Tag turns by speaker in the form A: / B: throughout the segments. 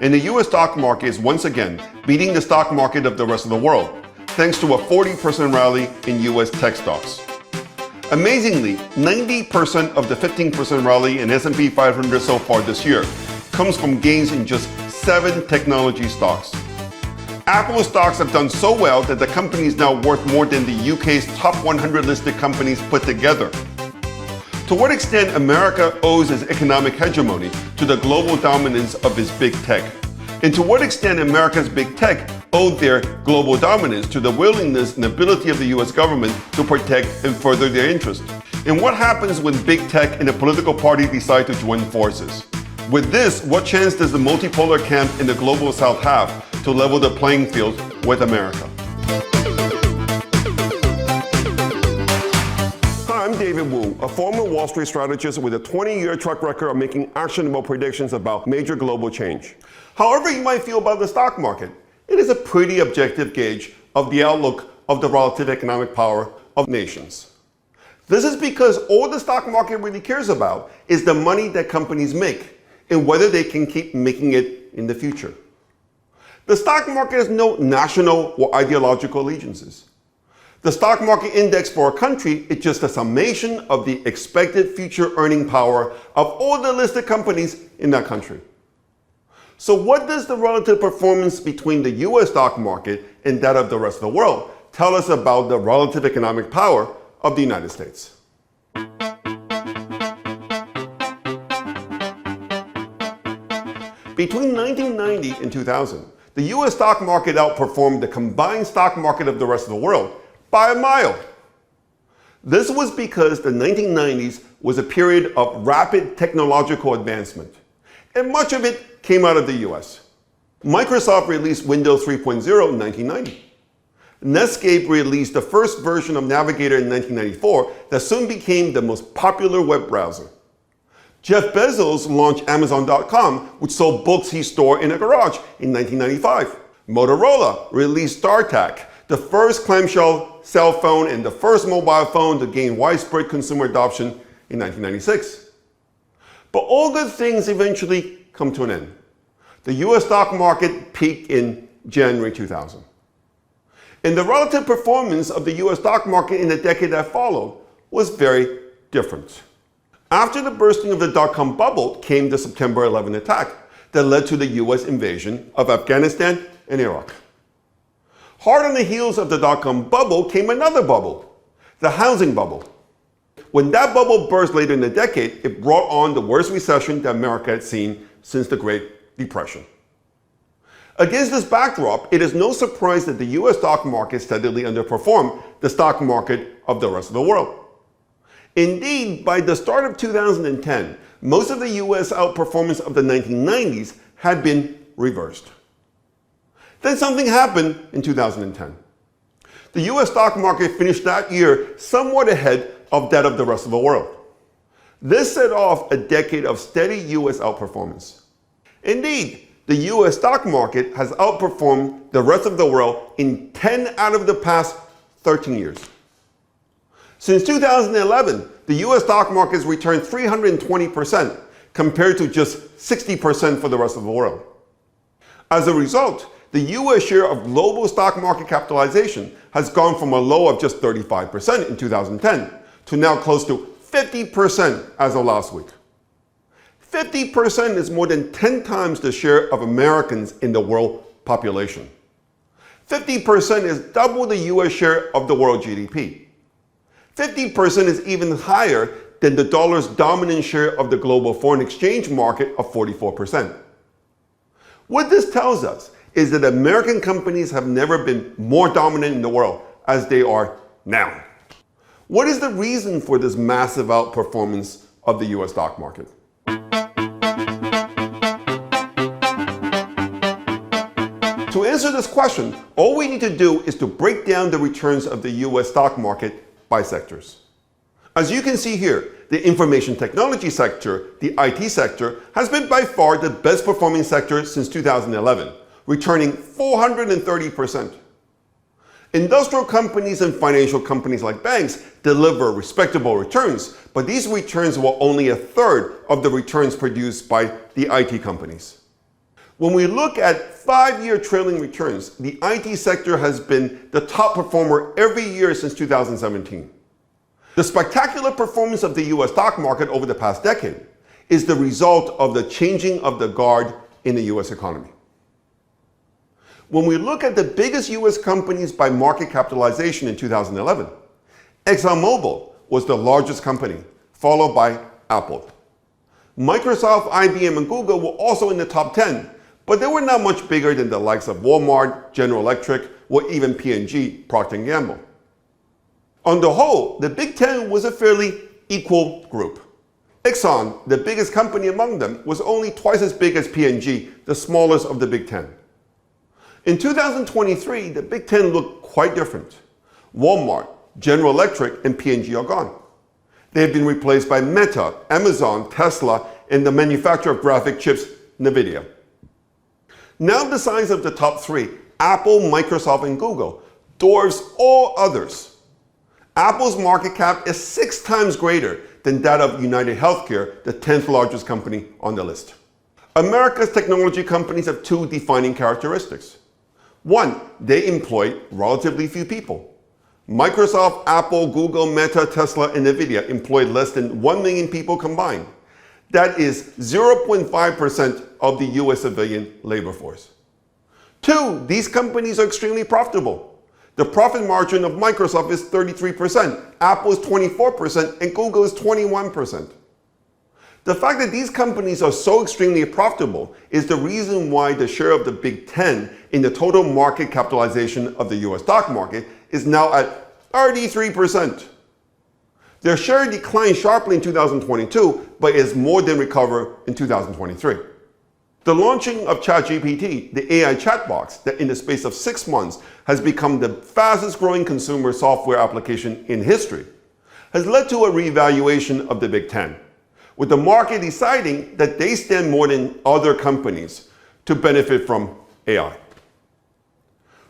A: And the US stock market is once again beating the stock market of the rest of the world, thanks to a 40% rally in US tech stocks. Amazingly, 90% of the 15% rally in S&P 500 so far this year comes from gains in just 7 technology stocks. Apple stocks have done so well that the company is now worth more than the UK's top 100 listed companies put together. To what extent America owes its economic hegemony to the global dominance of its big tech? And to what extent America's big tech owed their global dominance to the willingness and ability of the US government to protect and further their interests? And what happens when big tech and a political party decide to join forces? With this, what chance does the multipolar camp in the global south have to level the playing field with America? Hi, I'm David Wu, a former Wall Street strategist with a 20-year track record of making actionable predictions about major global change. However you might feel about the stock market, it is a pretty objective gauge of the outlook of the relative economic power of nations. This is because all the stock market really cares about is the money that companies make and whether they can keep making it in the future. The stock market has no national or ideological allegiances. The stock market index for a country is just a summation of the expected future earning power of all the listed companies in that country. So what does the relative performance between the US stock market and that of the rest of the world tell us about the relative economic power of the United States? Between 1990 and 2000, the US stock market outperformed the combined stock market of the rest of the world by a mile. This was because the 1990s was a period of rapid technological advancement, and much of it came out of the US. Microsoft released Windows 3.0 in 1990. Netscape released the first version of Navigator in 1994 that soon became the most popular web browser. Jeff Bezos launched Amazon.com, which sold books he stored in a garage in 1995. Motorola released StarTAC, the first clamshell cell phone and the first mobile phone to gain widespread consumer adoption in 1996. But all good things eventually come to an end. The US stock market peaked in January 2000. And the relative performance of the US stock market in the decade that followed was very different. After the bursting of the dot-com bubble came the September 11 attack that led to the US invasion of Afghanistan and Iraq. Hard on the heels of the dot-com bubble came another bubble, the housing bubble. When that bubble burst later in the decade, it brought on the worst recession that America had seen since the Great Depression. Against this backdrop, it is no surprise that the US stock market steadily underperformed the stock market of the rest of the world. Indeed, by the start of 2010, most of the US outperformance of the 1990s had been reversed. Then something happened in 2010. The US stock market finished that year somewhat ahead of that of the rest of the world. This set off a decade of steady US outperformance. Indeed, the US stock market has outperformed the rest of the world in 10 out of the past 13 years. Since 2011, the US stock market has returned 320% compared to just 60% for the rest of the world. As a result, the US share of global stock market capitalization has gone from a low of just 35% in 2010 to now close to 50% as of last week. 50% is more than 10 times the share of Americans in the world population. 50% is double the US share of the world GDP. 50% is even higher than the dollar's dominant share of the global foreign exchange market of 44%. What this tells us is that American companies have never been more dominant in the world as they are now. What is the reason for this massive outperformance of the US stock market? To answer this question, all we need to do is to break down the returns of the US stock market by sectors. As you can see here, the information technology sector, the IT sector, has been by far the best performing sector since 2011, returning 430%. Industrial companies and financial companies like banks deliver respectable returns, but these returns were only a third of the returns produced by the IT companies. When we look at 5-year trailing returns, the IT sector has been the top performer every year since 2017. The spectacular performance of the US stock market over the past decade is the result of the changing of the guard in the US economy. When we look at the biggest US companies by market capitalization in 2011, ExxonMobil was the largest company, followed by Apple. Microsoft, IBM, and Google were also in the top 10, but they were not much bigger than the likes of Walmart, General Electric, or even P&G, Procter & Gamble. On the whole, the Big Ten was a fairly equal group. Exxon, the biggest company among them, was only twice as big as P&G, the smallest of the Big Ten. In 2023, the Big Ten looked quite different. Walmart, General Electric, and P&G are gone. They have been replaced by Meta, Amazon, Tesla, and the manufacturer of graphic chips, NVIDIA. Now the size of the top three, Apple, Microsoft, and Google, dwarfs all others. Apple's market cap is 6 times greater than that of United Healthcare, the 10th largest company on the list. America's technology companies have 2 defining characteristics. One, they employ relatively few people. Microsoft, Apple, Google, Meta, Tesla, and NVIDIA employ less than 1 million people combined. That is 0.5% of the US civilian labor force. 2, these companies are extremely profitable. The profit margin of Microsoft is 33%, Apple is 24%, and Google is 21%. The fact that these companies are so extremely profitable is the reason why the share of the Big Ten in the total market capitalization of the US stock market is now at 33%. Their share declined sharply in 2022, but is more than recovered in 2023. The launching of ChatGPT, the AI chatbox that in the space of 6 months has become the fastest growing consumer software application in history, has led to a reevaluation of the Big Ten, with the market deciding that they stand more than other companies to benefit from AI.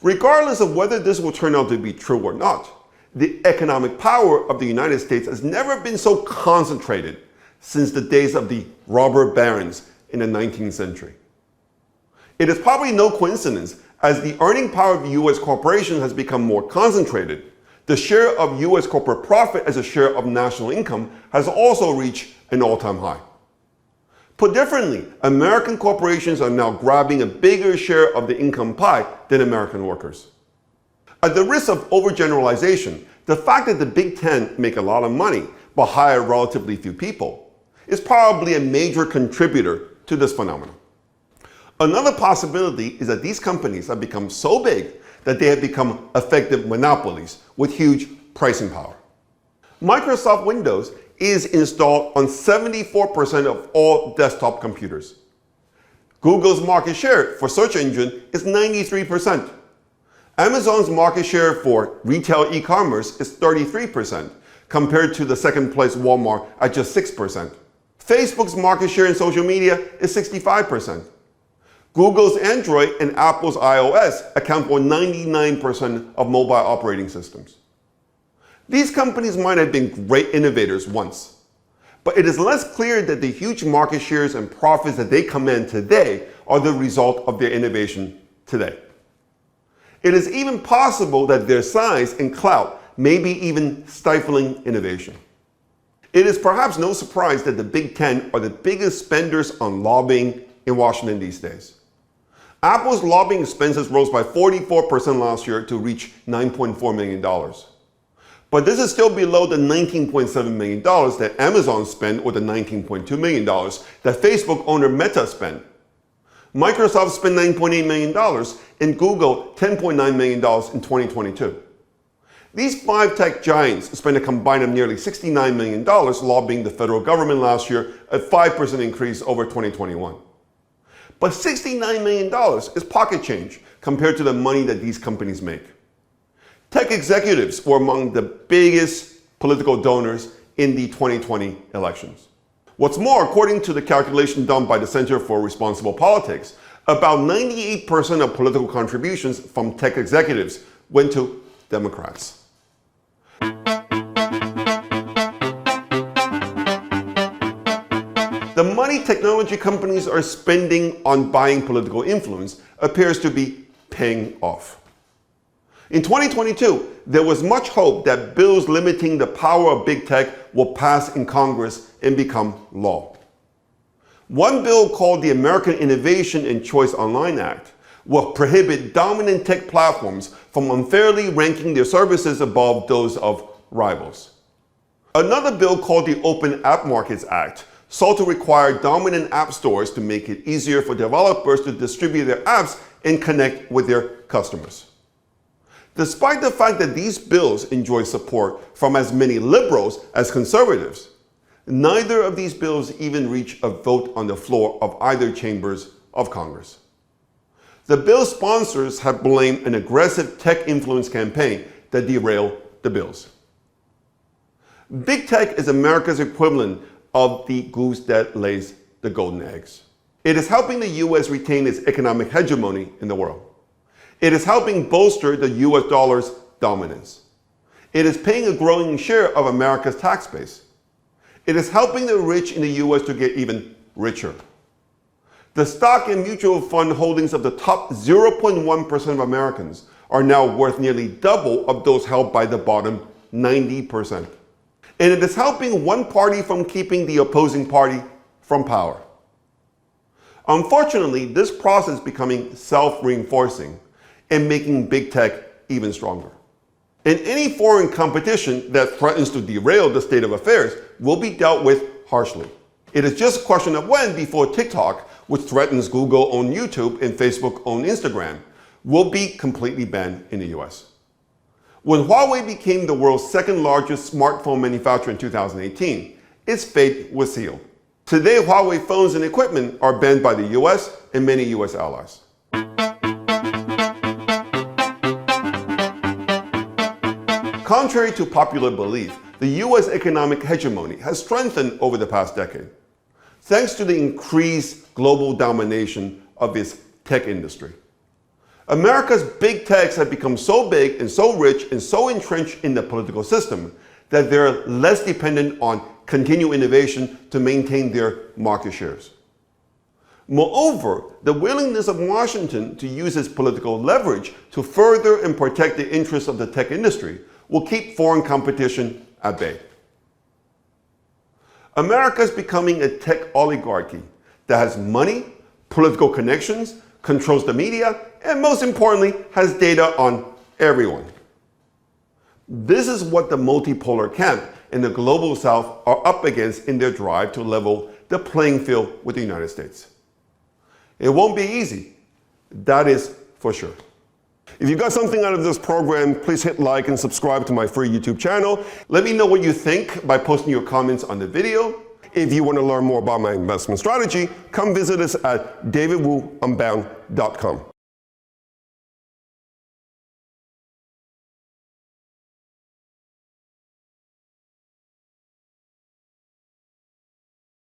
A: Regardless of whether this will turn out to be true or not, the economic power of the United States has never been so concentrated since the days of the robber barons in the 19th century. It is probably no coincidence, as the earning power of US corporations has become more concentrated, the share of US corporate profit as a share of national income has also reached an all-time high. Put differently, American corporations are now grabbing a bigger share of the income pie than American workers. At the risk of overgeneralization, the fact that the Big Ten make a lot of money but hire relatively few people is probably a major contributor to this phenomenon. Another possibility is that these companies have become so big that they have become effective monopolies with huge pricing power. Microsoft Windows is installed on 74% of all desktop computers. Google's market share for search engine is 93%. Amazon's market share for retail e-commerce is 33%, compared to the second place Walmart at just 6%. Facebook's market share in social media is 65%. Google's Android and Apple's iOS account for 99% of mobile operating systems. These companies might have been great innovators once, but it is less clear that the huge market shares and profits that they command today are the result of their innovation today. It is even possible that their size and clout may be even stifling innovation. It is perhaps no surprise that the Big Ten are the biggest spenders on lobbying in Washington these days. Apple's lobbying expenses rose by 44% last year to reach $9.4 million. But this is still below the $19.7 million that Amazon spent or the $19.2 million that Facebook owner Meta spent. Microsoft spent $9.8 million and Google $10.9 million in 2022. These 5 tech giants spent a combined of nearly $69 million lobbying the federal government last year, a 5% increase over 2021. But $69 million is pocket change compared to the money that these companies make. Tech executives were among the biggest political donors in the 2020 elections. What's more, according to the calculation done by the Center for Responsible Politics, about 98% of political contributions from tech executives went to Democrats. The The money technology companies are spending on buying political influence appears to be paying off. In 2022, there was much hope that bills limiting the power of big tech will pass in Congress and become law. One bill called the American Innovation and Choice Online Act will prohibit dominant tech platforms from unfairly ranking their services above those of rivals. Another bill called the Open App Markets Act sought to require dominant app stores to make it easier for developers to distribute their apps and connect with their customers. Despite the fact that these bills enjoy support from as many liberals as conservatives, neither of these bills even reach a vote on the floor of either chambers of Congress. The bill's sponsors have blamed an aggressive tech influence campaign that derailed the bills. Big tech is America's equivalent of the goose that lays the golden eggs. It is helping the US retain its economic hegemony in the world. It is helping bolster the US dollar's dominance. It is paying a growing share of America's tax base. It is helping the rich in the US to get even richer. The stock and mutual fund holdings of the top 0.1% of Americans are now worth nearly double of those held by the bottom 90%. And it is helping one party from keeping the opposing party from power. Unfortunately, this process is becoming self-reinforcing and making big tech even stronger. And any foreign competition that threatens to derail the state of affairs will be dealt with harshly. It is just a question of when before TikTok, which threatens Google-owned YouTube and Facebook-owned Instagram, will be completely banned in the US. When Huawei became the world's second largest smartphone manufacturer in 2018, its fate was sealed. Today, Huawei phones and equipment are banned by the US and many US allies. Contrary to popular belief, the US economic hegemony has strengthened over the past decade, thanks to the increased global domination of its tech industry. America's big techs have become so big and so rich and so entrenched in the political system that they're less dependent on continued innovation to maintain their market shares. Moreover, the willingness of Washington to use its political leverage to further and protect the interests of the tech industry will keep foreign competition at bay. America is becoming a tech oligarchy that has money, political connections, controls the media, and most importantly, has data on everyone. This is what the multipolar camp and the global south are up against in their drive to level the playing field with the United States. It won't be easy, that is for sure. If you got something out of this program, please hit like and subscribe to my free YouTube channel. Let me know what you think by posting your comments on the video. If you want to learn more about my investment strategy, come visit us at davidwuunbound.com.